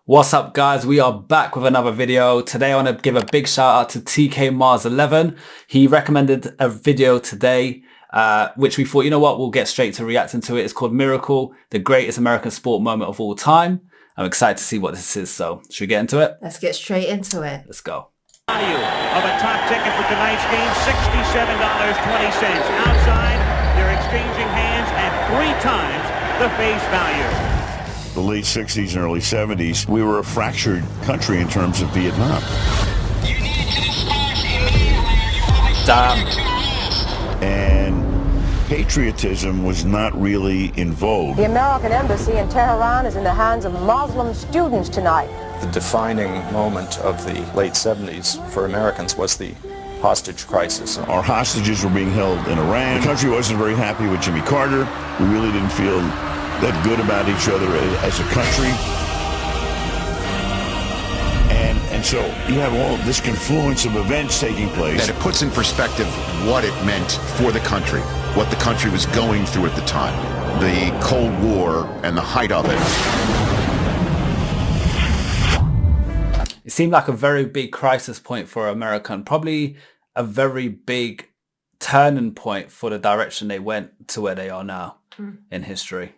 What's up, guys? We are back with another video. Today I want to give a big shout out to TK Mars 11. He recommended a video today which we thought, you know what, we'll get straight to reacting to it. It's called Miracle, the greatest American sport moment of all time. I'm excited to see what this is, so should we get into it? Let's get straight into it. Let's go. Value of a top ticket for tonight's game, $67.20. Outside, they're exchanging hands at 3 times the face value. The late 60s and early 70s, we were a fractured country in terms of Vietnam. Damn. And patriotism was not really in vogue. The American embassy in Tehran is in the hands of Muslim students tonight. The defining moment of the late 70s for Americans was the hostage crisis. Our hostages were being held in Iran. The country wasn't very happy with Jimmy Carter. We really didn't feel that good about each other as a country. And so you have all this confluence of events taking place. That it puts in perspective what it meant for the country, what the country was going through at the time, the Cold War and the height of it. It seemed like a very big crisis point for America, and probably a very big turning point for the direction they went to where they are now in history.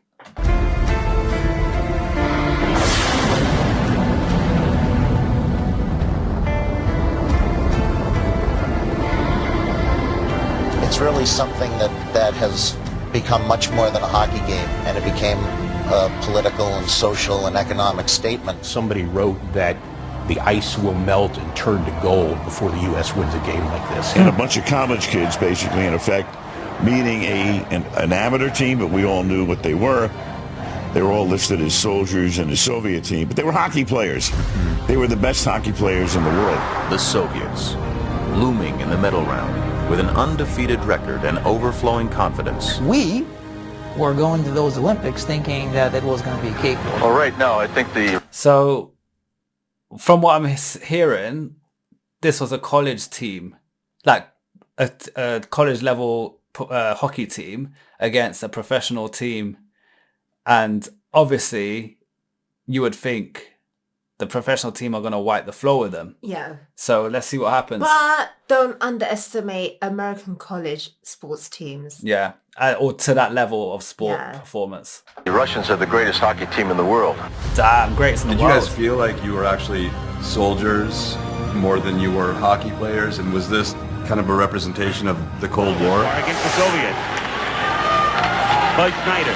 It's really something that has become much more than a hockey game, and it became a political and social and economic statement. Somebody wrote that the ice will melt and turn to gold before the U.S. wins a game like this. And a bunch of college kids, basically, in effect, meeting an amateur team, but we all knew what they were. They were all listed as soldiers in the Soviet team, but they were hockey players. They were the best hockey players in the world. The Soviets, looming in the medal round, with an undefeated record and overflowing confidence. We were going to those Olympics thinking that it was going to be a cakewalk. Well, right now, I think the... So, from what I'm hearing, this was a college team, like a college level hockey team against a professional team. And obviously, you would think the professional team are going to wipe the floor with them. Yeah. So let's see what happens. But don't underestimate American college sports teams. Yeah. Or to that level of sport performance. The Russians are the greatest hockey team in the world. Damn, greatest in the world. Did you guys feel like you were actually soldiers more than you were hockey players? And was this kind of a representation of the Cold War? Against the Soviets. Bud Snyder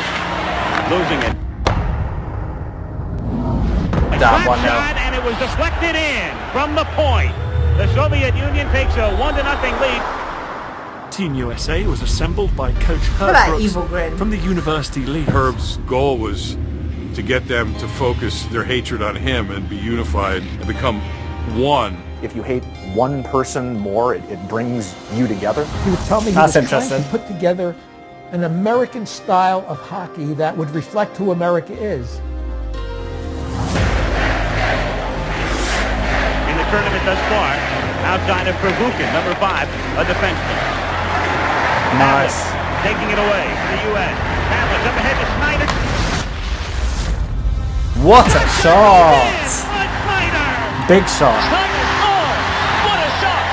losing it. Damn, 1-0. And it was deflected in from the point. The Soviet Union takes a 1-0 lead. Team USA was assembled by Coach Herb Brooks evil grin. from the University League. Herb's goal was to get them to focus their hatred on him and be unified and become one. If you hate one person more, it brings you together. He would tell me he That's was interesting. trying to put together an American style of hockey that would reflect who America is. In the tournament thus far, outside of Pervukin, number 5, a defenseman. Nice. Taking it away for the U.S. Pavlich up ahead to Snyder. What a shot! Snyder! Big shot. What a shot!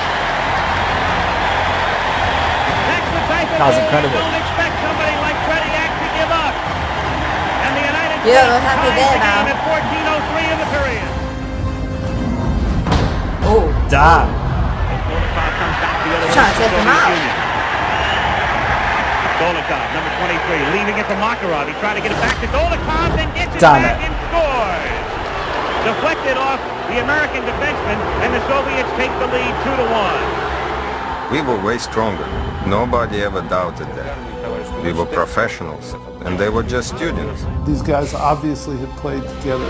That's the type of That was goal incredible. you don't expect somebody like Frediak to give up. And the United Yeah, States we're happy ties there the now. game at 14:03 in the period. Oh, damn. Golikov comes back the other way. Trying to take him out. Golikov, number 23, leaving it for Makarov. He tried to get it back to Golikov and gets it Damn back it. and scores. Deflected off the American defenseman, and the Soviets take the lead 2-1. We were way stronger. Nobody ever doubted that. We were professionals, and they were just students. These guys obviously had played together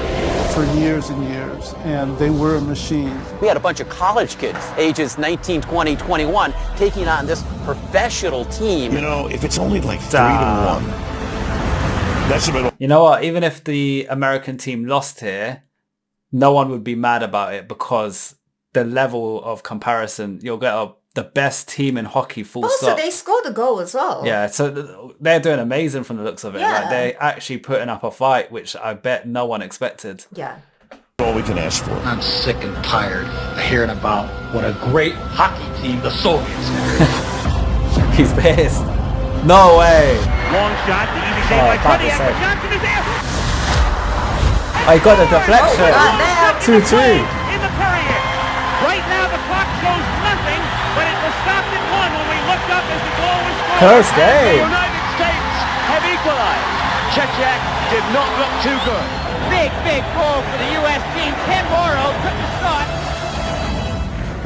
for years and years, and they were a machine. We had a bunch of college kids, ages 19, 20, 21, taking on this professional team. You know, if it's only like 3-1, that's about... You know what? Even if the American team lost here, no one would be mad about it because the level of comparison, you'll get the best team in hockey, full stop. Also, they scored a goal as well. Yeah, so they're doing amazing from the looks of it. Yeah. Like, they're actually putting up a fight, which I bet no one expected. Yeah. all all we can ask for. I'm sick and tired of hearing about what a great hockey team the Soviets had. He's pissed. No way. Long shot, the easy save by Kodiak, but Johnson is there. I got a deflection. 2-2. In the period. Right now the clock shows nothing, but it was stopped at 1 when we looked up as the goal was scored. Close game. The United States have equalized. Chechak did not look too good. Big goal for the U.S. team. Ken Morrow took the shot.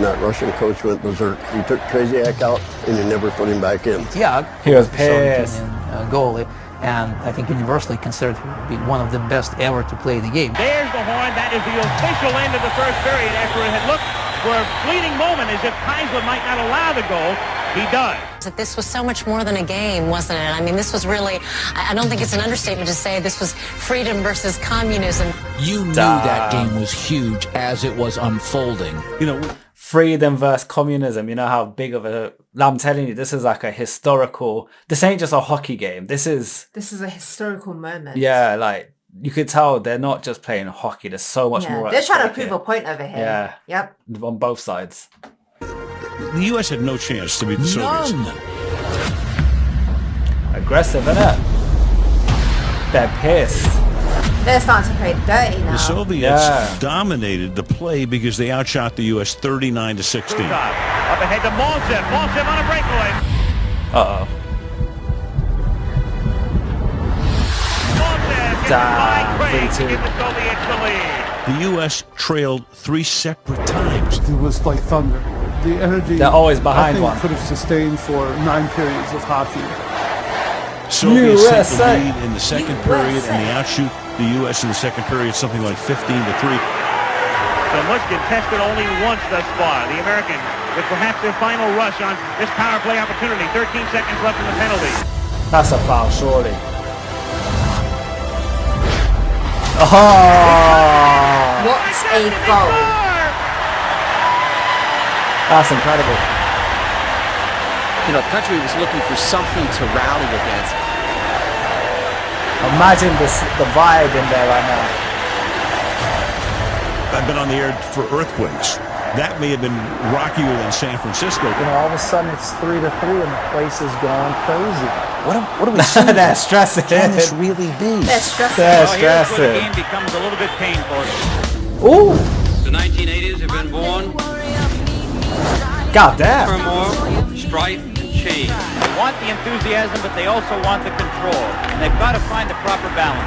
That Russian coach went berserk. He took Traziak out and he never put him back in. Yeah, he was pissed. Goalie, and I think universally considered to be one of the best ever to play the game. There's the horn. That is the official end of the first period after it had looked for a fleeting moment as if Kaiser might not allow the goal. He does. This was so much more than a game, wasn't it? I mean, this was really, I don't think it's an understatement to say this was freedom versus communism. You knew that game was huge as it was unfolding. You know, freedom versus communism. You know how big of a... I'm telling you, this is like a historical... This ain't just a hockey game. This is a historical moment. Yeah, like, you could tell they're not just playing hockey. There's so much more. They're trying to prove a point over here. Yeah. Yep. On both sides. The U.S. had no chance to beat the Soviets. Aggressive, innit? They're pissed. They're starting to play dirty now. The Soviets dominated the play because they outshot the U.S. 39-16. Up ahead to Maltsev. Maltsev on a breakaway. Uh-oh. Maltsev to give the Soviets the lead. The U.S. trailed 3 separate times. It was like thunder. The energy, they're always behind I think, one. could have sustained for 9 periods of hockey. Soviets took the lead in the second period, and they outshoot the U.S. in the second period, something like 15-3. So much contested only once thus far. The Americans with perhaps their final rush on this power play opportunity. 13 seconds left in the penalty. That's a foul, surely. Oh! What a goal! That's incredible. You know, the country was looking for something to rally against. Imagine the vibe in there right now. I've been on the air for earthquakes. That may have been rockier than San Francisco. You know, all of a sudden it's 3-3 and the place is going crazy. What are we seeing? They're stressing. Can this really be? They're stressing. They're Here's stressing. where the game becomes a little bit painful. Ooh! The 1980s have been born. God damn. Turmoil, strife, and change. They want the enthusiasm, but they also want the control. And they've got to find the proper balance.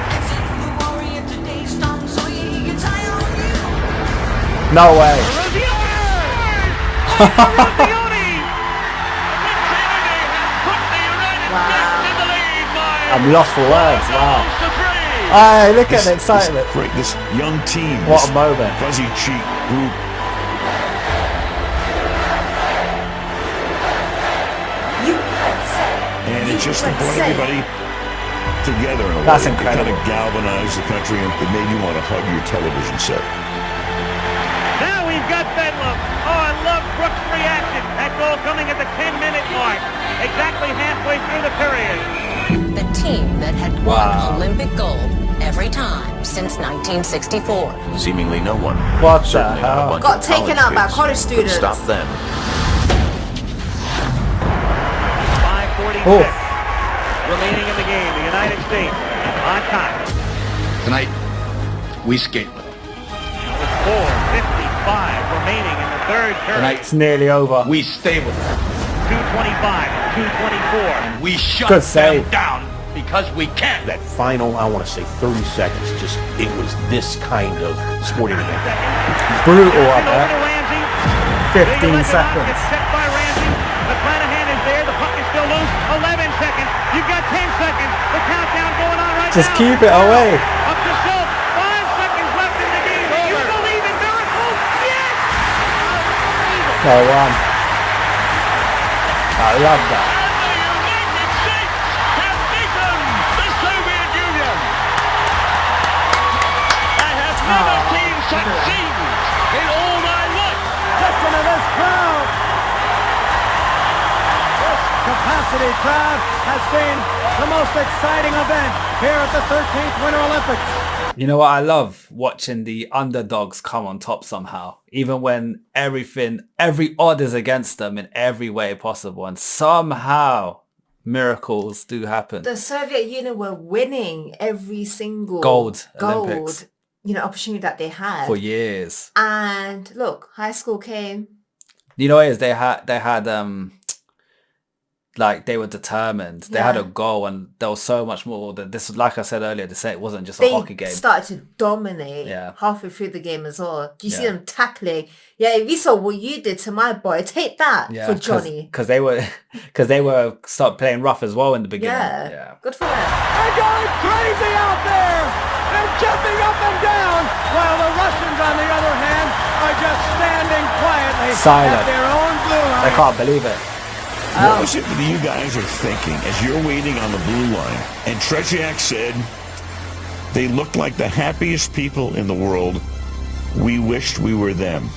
No way. I'm lost for words. Wow. Hey, look at the excitement. This young team. What a moment. Fuzzy cheek group. And it just brought everybody together in a way. That's It kind incredible. of galvanized the country, and it made you want to hug your television set. Now we've got Bedlam. Oh, I love Brooks' reaction. That goal coming at the 10-minute mark. Exactly halfway through the period. The team that had won Olympic gold every time since 1964. Seemingly no one. What the Certainly not a hell? bunch Got of taken out by college kids students. could stop them. 5:46 remaining in the game. The United States on top. Tonight, we skate. With 4:55 remaining in the third period. It's nearly over. We stay with it. 2:25, 2:24. And we shut Good them save. down because we can. That final, I want to say 30 seconds, it was this kind of sporting event. Brutal up Over there. to Ramsey. 15 seconds. Gets set by Ramsey. McClanahan is there. The puck is still loose. 11 seconds. You've got 10 seconds. The countdown going on right Just now. keep it away. Up to Schultz. 5 seconds left in the game. Do you believe in miracles? Yes! No one. I love that. Listen to this crowd. This capacity crowd has seen the most exciting event here at the 13th Winter Olympics. You know what I love? Watching the underdogs come on top somehow. Even when every odd is against them in every way possible. And somehow miracles do happen. The Soviet Union were winning every single Gold Olympics. Opportunity that they had. For years. And look, high school came. You know what it is? They had like they were determined. They had a goal, and there was so much more. That this, like I said earlier, to say it wasn't just a hockey game. They started to dominate halfway through the game as well. Do you see them tackling? Yeah, we saw what you did to my boy. Take that for Johnny. Because they were start playing rough as well in the beginning. Yeah. Good for them. They're going crazy out there. They're jumping up and down, while the Russians, on the other hand, are just standing quietly at their own blue line. They can't believe it. What was it that you guys are thinking as you're waiting on the blue line? And Tretiak said they looked like the happiest people in the world. We wished we were them.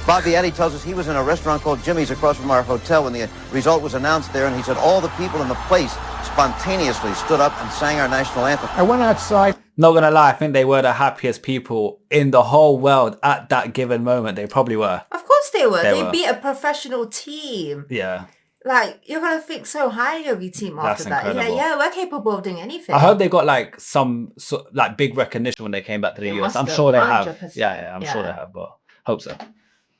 Bob Vietti tells us he was in a restaurant called Jimmy's across from our hotel when the result was announced there, and he said all the people in the place spontaneously stood up and sang our national anthem. I went outside. Not gonna lie, I think they were the happiest people in the whole world at that given moment. They probably were. Of course they were. They beat a professional team. Yeah. Like, you're going to think so highly of your team after that. Incredible. Yeah, we're capable of doing anything. I hope they got like some like big recognition when they came back to the US. I'm sure they have. 100%. Yeah, I'm sure they have, but hope so.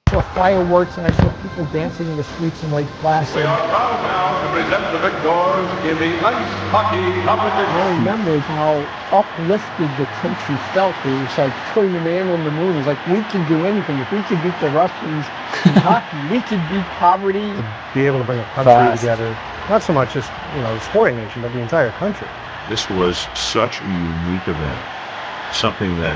I saw fireworks and I saw people dancing in the streets in Lake Placid. We are proud now to present the victors in the ice hockey competition. I remember how uplifted the country felt. It was like putting the man on the moon. It was like, we can do anything. If we can beat the Russians in hockey, we can beat poverty. To be able to bring a country together, not so much just, the sporting nation, but the entire country. This was such a unique event, something that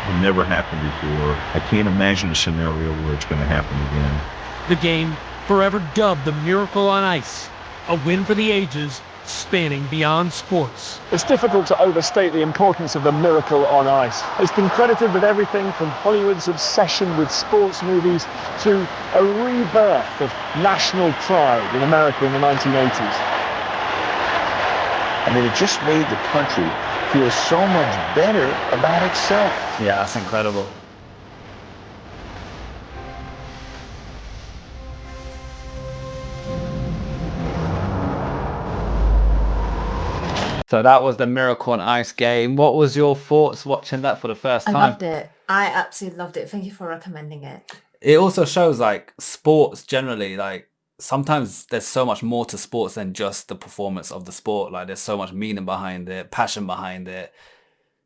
had never happened before. I can't imagine a scenario where it's going to happen again. The game, forever dubbed the Miracle on Ice, a win for the ages, spanning beyond sports. It's difficult to overstate the importance of the Miracle on Ice. It's been credited with everything from Hollywood's obsession with sports movies to a rebirth of national pride in America in the 1980s. I mean, it just made the country feel so much better about itself. Yeah, that's incredible. So that was the Miracle on Ice game. What was your thoughts watching that for the first time? I loved it. I absolutely loved it. Thank you for recommending it. It also shows like sports generally, like sometimes there's so much more to sports than just the performance of the sport. Like there's so much meaning behind it, passion behind it.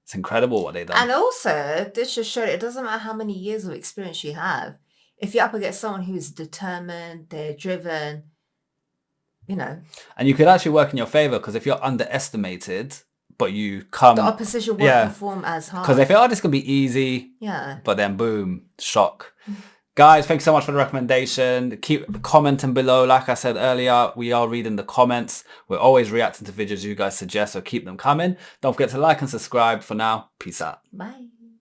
It's incredible what they've done. And also, this just showed it doesn't matter how many years of experience you have. If you're up against someone who's determined, they're driven, And you could actually work in your favor because if you're underestimated, but you come... The opposition won't perform as hard. Because they feel, this could be easy. Yeah. But then boom, shock. Guys, thanks so much for the recommendation. Keep commenting below. Like I said earlier, we are reading the comments. We're always reacting to videos you guys suggest, so keep them coming. Don't forget to like and subscribe. For now, peace out. Bye.